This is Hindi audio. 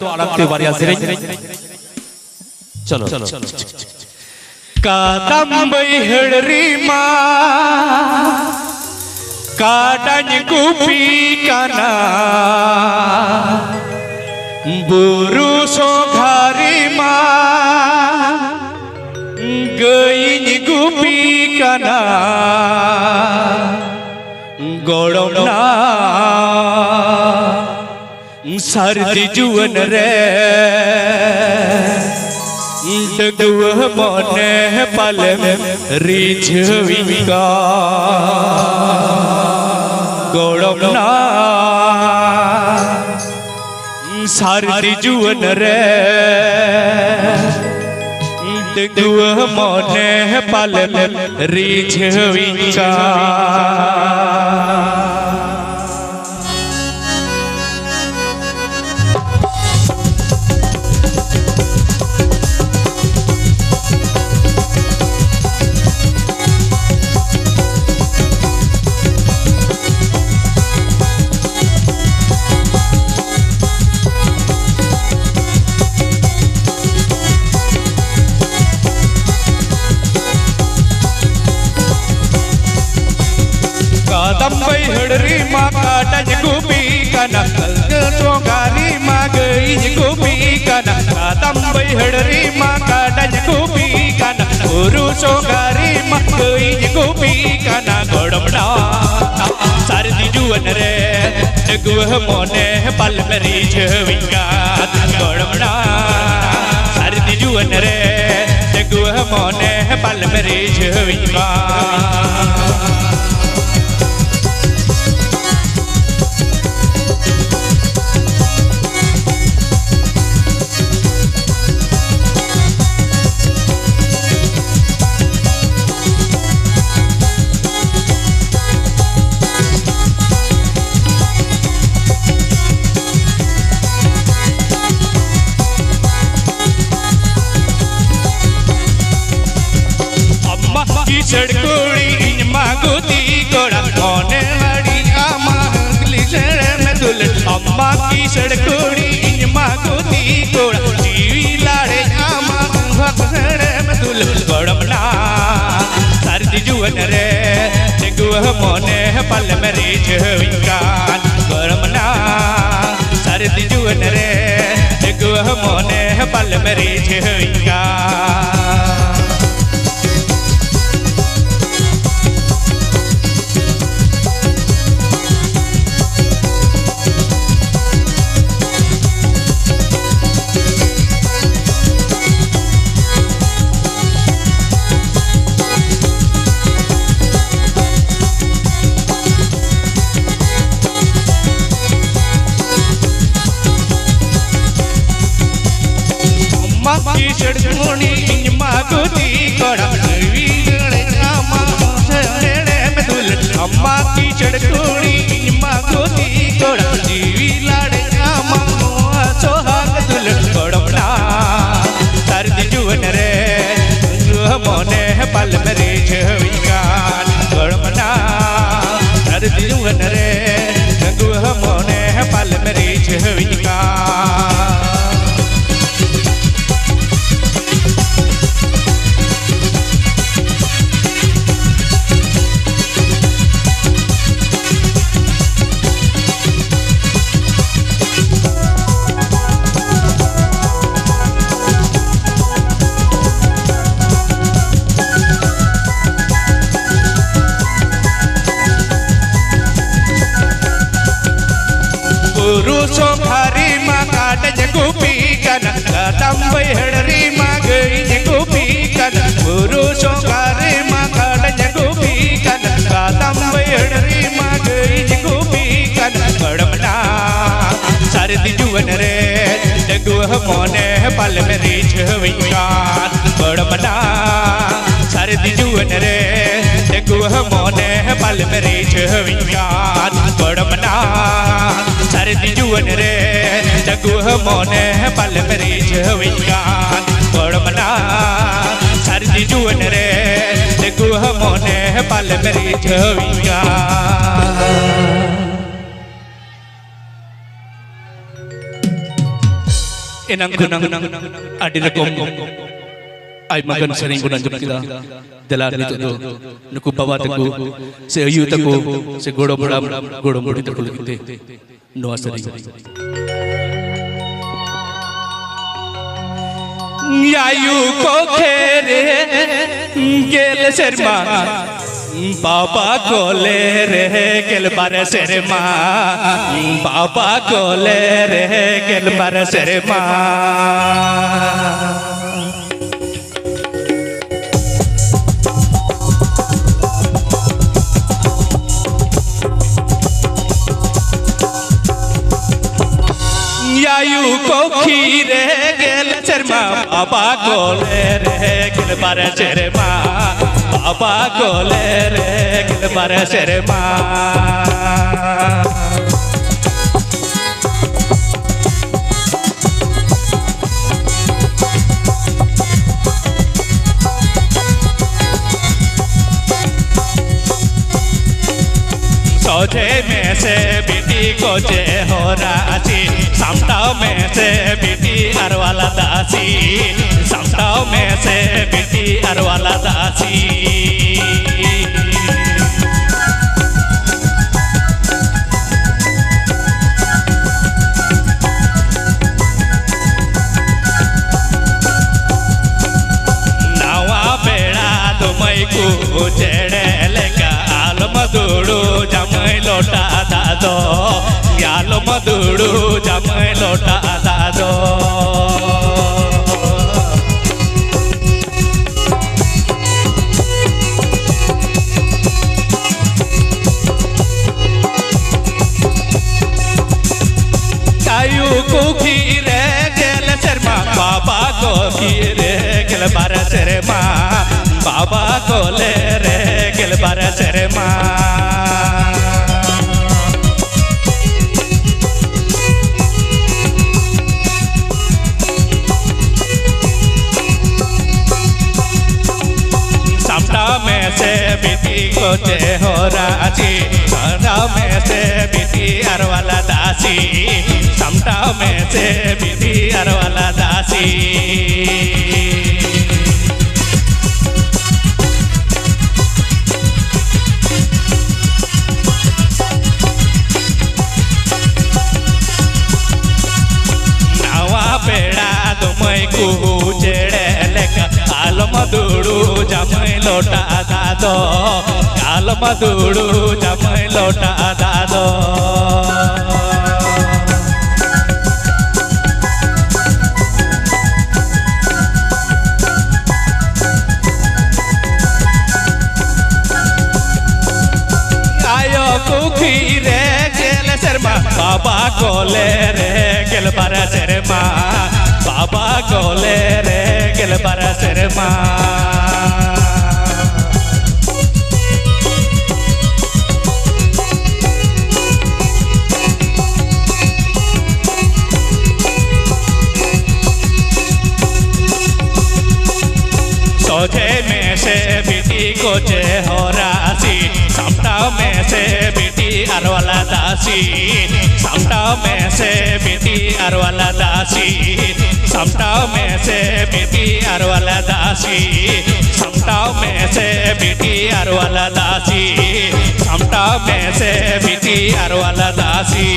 तो आरामते बारिया सेरें चलो कादम बैहड़ी मा काडन गुपी काना बुरु सोघारी मा गईन गुपी काना गोड़ना सर्दी जुवन रे डगुह मोने पलम रिझविका गोड़ना सर्दी जुवन रे डगुह मोने पलम रिझविका कादम बैहड़ी मा काडन गुपी काना सोगारी मा गईन गुपी काना कादम बैहड़ी मा काडन गुपी काना गुरु सोगारी मा गईन गुपी काना गोड़मना सर्दी जुवन रे डगुह मोने पल मेरी झविका गोड़मना सर्दी जुवन रे डगुह मोने पल मेरी झविका चढ़कोड़ी इन मागोती कोड़ा कोने लड़ी आमा हंगली शरे में दुल अम्मा की चढ़कोड़ी इन मागोती कोड़ा जीवी लाड़े आमा हंगले में दुल गोड़मना सर्दी जुवन रे डगुह मोने पल मेरी झविका गोड़मना सर्दी जुवन रे डगुह मोने पल मेरी झविका चढ़कोड़ी इन मागोती कोड़ा जीवी लाड़े आमा हंगले में दुल अम्मा की चढ़कोड़ी इन मागोती कोड़ा जीवी लाड़े आमा सोहाग दुल गोड़मना सर्दी जुवन रे डगुह मोने पल मेरी झविका गोड़मना सर्दी जुवन रे डगुह मोने पल मेरी झविका गुरु सोघारी मा काडन गुपी काना कादम बैहड़ी मा गईन गुपी काना गुरु सोघारी मा काडन गुपी काना कादम बैहड़ी मा गईन गुपी काना गोड़मना सर्दी जुवन रे डगुह मोने पल मेरी झविका गोड़मना सर्दी जुवन रे डगुह मोने पल मेरी झविका गोड़मना सर्दी जुवन रे डगुह मोने पल मेरी झविका गोड़मना सर्दी जुवन रे डगुह मोने पल मेरी झविका enang kunang adi rekom ay magan sering bulan jam kita dalar nito do nuku bawa taku se ayu taku se godom budi taku lagite noa sering ayu ko khere gel serma बाबा कोले रे गेल बार शर्मा बाबा कोले रे गेल बार शर्मा आयु को खीरे गेल शर्मा बाबा कोले रे गेल बार शर्मा बाबा कोले रे गेल बार शर्मा सोझे में से बेटी को जे हो राजी समताओ में से बेटी अरवाला दासी समताओ में से बेटी अरवाला दासी नवा बेड़ा तुमई को जेड़े लेका आल मधुड़ू जमई लोटा दादो याल मधुड़ू जमई लोटा दादो आयु को खीरे गेल शर्मा बाबा को खीरे गेल बार शर्मा बाबा को ले रे गेल बार शर्मा समता में से बेटी को जे हो राजी समता में से बेटी अरवाला दासी समता में से बेटी अरवाला दासी बेड़ा तुमई को जेड़े लेका आल मधुड़ू जमई लोटा दादो आल मधुड़ू जमई लोटा दादो आयो कुखी रे गेल शर्मा बाबा कोले रे गेल बार शर्मा बाबा कोले रे गेल बार शर्मा सोझे में से बेटी को जे हो रासी समता में से बेटी अरवाला दासी समता में से बेटी अरवाला दासी समता में से बेटी अरवाला दासी समता में से बेटी अरवाला दासी समता में से बेटी अरवाला दासी